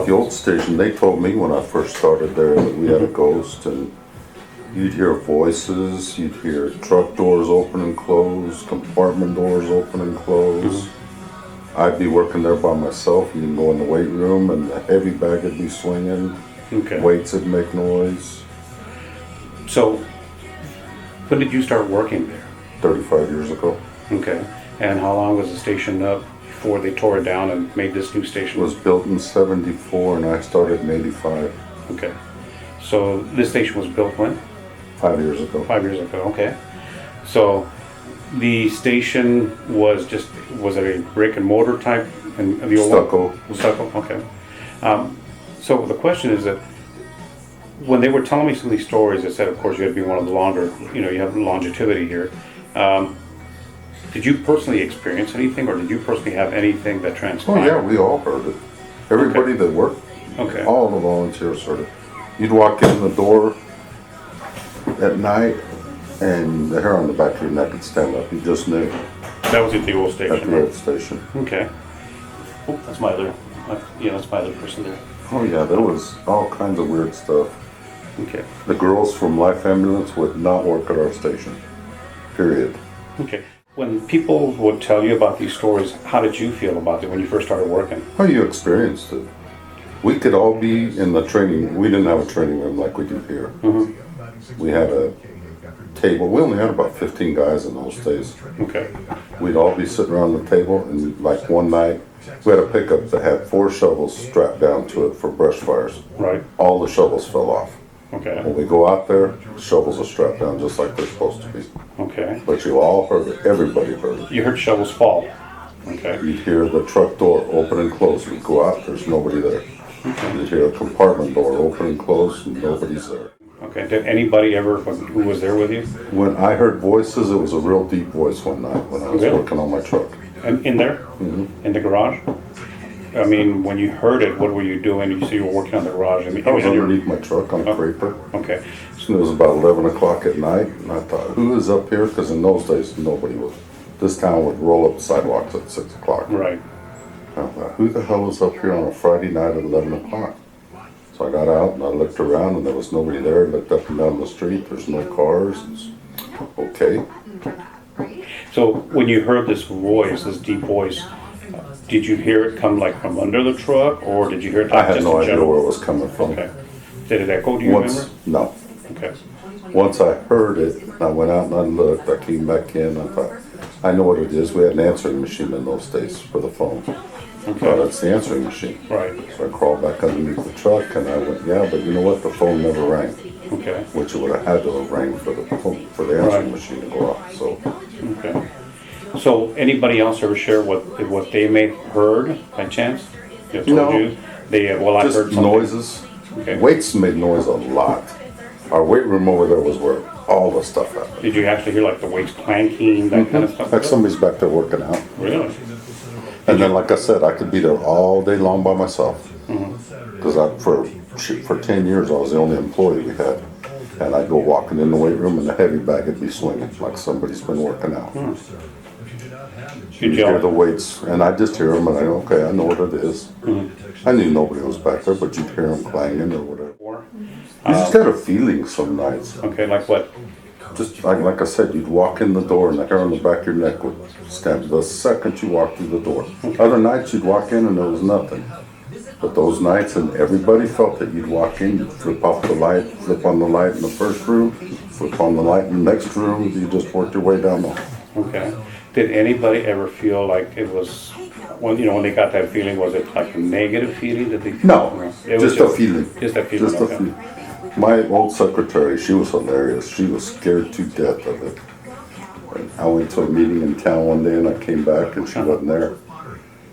the old station, they told me when I first started there that we had a ghost, and you'd hear voices, you'd hear truck doors open and close, compartment doors open and close. I'd be working there by myself, and you'd go in the weight room, and the heavy bag would be swinging, weights would make noise. So, when did you start working there? 35 years ago. Okay. And how long was the station up before they tore it down and made this new station? It was built in 74, and I started in 85. Okay. So this station was built when? 5 years ago. 5 years ago, okay. So the station was it a brick and mortar type? And the old Stucco. Stucco, okay. So the question is that when they were telling me some of these stories, they said, of course, you had to be one of the longer, you have longevity here. Did you personally experience anything, or did you personally have anything that transpired? Oh yeah, we all heard it. Everybody that worked, all the volunteers heard it. You'd walk in the door at night, and the hair on the back of your neck would stand up. You just knew. That was at the old station. At the old station. Okay. Oh, that's my other. That's my other person there. Oh yeah, there was all kinds of weird stuff. Okay. The girls from Life Ambulance would not work at our station. Period. Okay. When people would tell you about these stories, how did you feel about it when you first started working? How you experienced it. We could all be in the training. We didn't have a training room like we do here. We had a table. We only had about 15 guys in those days. Okay. We'd all be sitting around the table, and like one night, we had a pickup that had 4 shovels strapped down to it for brush fires. Right. All the shovels fell off. Okay. When we go out there, shovels are strapped down just like they're supposed to be. Okay. But you all heard it. Everybody heard it. You heard shovels fall. Okay. You'd hear the truck door open and close. We'd go out, there's nobody there. You'd hear a compartment door open and close, and nobody's there. Okay. Did anybody ever who was there with you? When I heard voices, it was a real deep voice one night when I was working on my truck. And in there? In the garage? I mean, when you heard it, what were you doing? You said you were working on the garage. I was underneath my truck on a creeper. Okay. So it was about 11 o'clock at night, and I thought, who is up here? Because in those days, nobody was. This town would roll up the sidewalks at 6 o'clock. Right. I thought, who the hell is up here on a Friday night at 11 o'clock? So I got out and I looked around, and there was nobody there. I looked up and down the street. There's no cars. Okay. So when you heard this voice, this deep voice, did you hear it come like from under the truck, or did you hear it? I had no idea where it was coming from. Okay. Did it echo? Do you remember? No. Okay. Once I heard it, I went out and I looked. I came back in. I thought, I know what it is. We had an answering machine in those days for the phone. Okay. That's the answering machine. Right. So I crawled back underneath the truck, and I went, yeah, but you know what? The phone never rang. Okay. Which it would have had to have rang for the phone, for the answering machine to go off. So. Okay. So anybody else ever share what they may have heard by chance? They told you? They I just heard something. Noises. Okay. Weights made noise a lot. Our weight room over there was where all the stuff happened. Did you actually hear like the weights clanking, that kind of stuff? Like somebody's back there working out. Really? And then, like I said, I could be there all day long by myself. Because for 10 years, I was the only employee we had. And I'd go walking in the weight room, and the heavy bag would be swinging like somebody's been working out. You'd hear the weights, and I'd just hear them, and I go, okay, I know what it is. I knew nobody was back there, but you'd hear them clanging or whatever. You just had a feeling some nights. Okay, like what? Just like I said, you'd walk in the door, and the hair on the back of your neck would stand the second you walked through the door. Other nights, you'd walk in, and there was nothing. But those nights, and everybody felt it. You'd walk in, you'd flip off the light, flip on the light in the first room, flip on the light in the next room. You just worked your way down the hall. Okay. Did anybody ever feel like it was, when they got that feeling, was it like a negative feeling? That they No, it was just a feeling. Just that feeling. Just a feeling. My old secretary, she was hilarious. She was scared to death of it. And I went to a meeting in town one day, and I came back, and she wasn't there.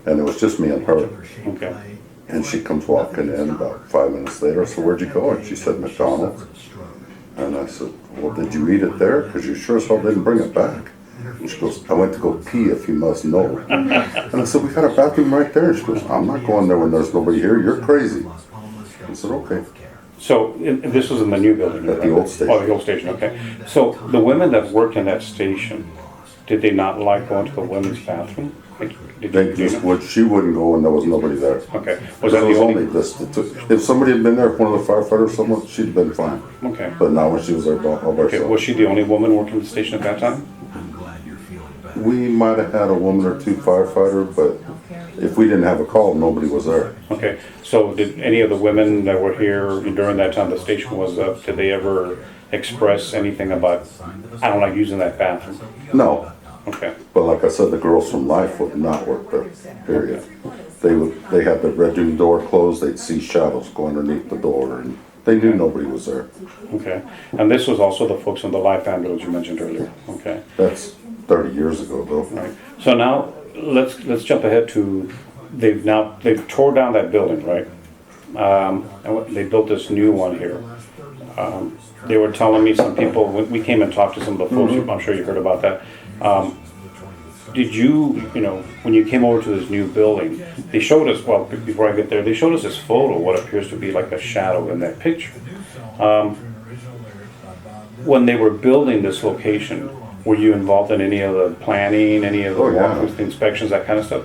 And it was just me and her. Okay. And she comes walking in about 5 minutes later. I said, where'd you go? And she said, McDonald's. And I said, well, did you eat it there? Because you sure as hell didn't bring it back. And she goes, I went to go pee, if you must know. And I said, we got a bathroom right there. And she goes, I'm not going there when there's nobody here. You're crazy. I said, okay. So this was in the new building? At the old station. Oh, the old station, okay. So the women that worked in that station, did they not like going to the women's bathroom? Did They you just know? would, she wouldn't go when there was nobody there. Okay. Because Was that it was the only only? this, if somebody had been there, one of the firefighters, someone, she'd been fine. Okay. But not when she was there all by Okay. Was herself. she the only woman working the station at that time? We might have had a woman or two firefighter, but if we didn't have a call, nobody was there. Okay. So did any of the women that were here during that time the station was up? Did they ever express anything about I don't like using that bathroom? No, Okay. but like I said, the girls from Life would not work there, period. They had the bedroom door closed, they'd see shadows go underneath the door, and they knew nobody was there. Okay. And this was also the folks on the life ambulance you mentioned earlier. Okay. That's 30 years ago, though. Right. So now let's jump ahead to they've tore down that building, right? They built this new one here. They were telling me some people when we came and talked to some of the folks. I'm sure you heard about that. Did you when you came over to this new building? They showed us. Well, before I get there, they showed us this photo. What appears to be like a shadow in that picture. When they were building this location, were you involved in any of the planning, any of the walkthroughs, the inspections, that kind of stuff?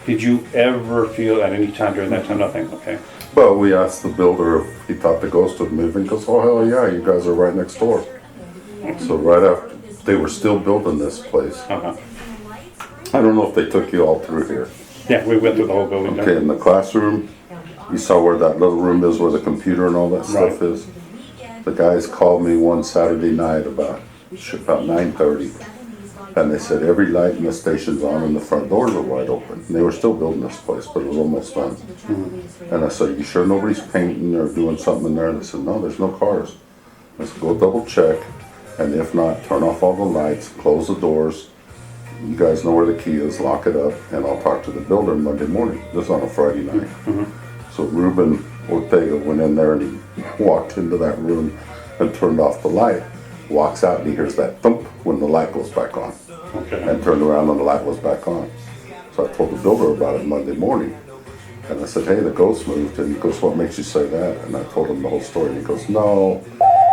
Did you ever feel at any time during that time nothing? Okay. But we asked the builder if he thought the ghost would move, and he goes, "Oh hell yeah, you guys are right next door." So right after they were still building this place. Uh-huh. I don't know if they took you all through here. Yeah, we went through the whole building. Okay, in the classroom, you saw where that little room is, where the computer and all that stuff Right. is. The guys called me one Saturday night about 9:30, and they said every light in the station's on and the front doors are wide open. And they were still building this place, but it was almost done. And I said, "You sure nobody's painting or doing something in there?" And they said, "No, there's no cars." I said, "Go double check, and if not, turn off all the lights, close the doors. You guys know where the key is, lock it up, and I'll talk to the builder Monday morning." This is on a Friday night. So Ruben Ortega went in there and he walked into that room and turned off the light. Walks out and he hears that thump when the light goes back on. Okay. And turned around and the light was back on. So I told the builder about it Monday morning. And I said, "Hey, the ghost moved." And he goes, "What makes you say that?" And I told him the whole story. And he goes, "No,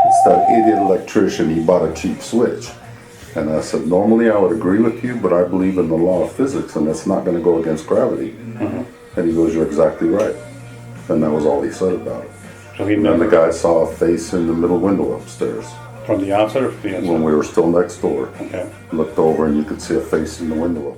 it's that idiot electrician. He bought a cheap switch." And I said, "Normally I would agree with you, but I believe in the law of physics and that's not going to go against gravity." And he goes, "You're exactly right." And that was all he said about it. So he And then the never, guy saw a face in the middle window upstairs from the outside or from the inside? when we were still next door. Okay. Looked over and you could see a face in the window.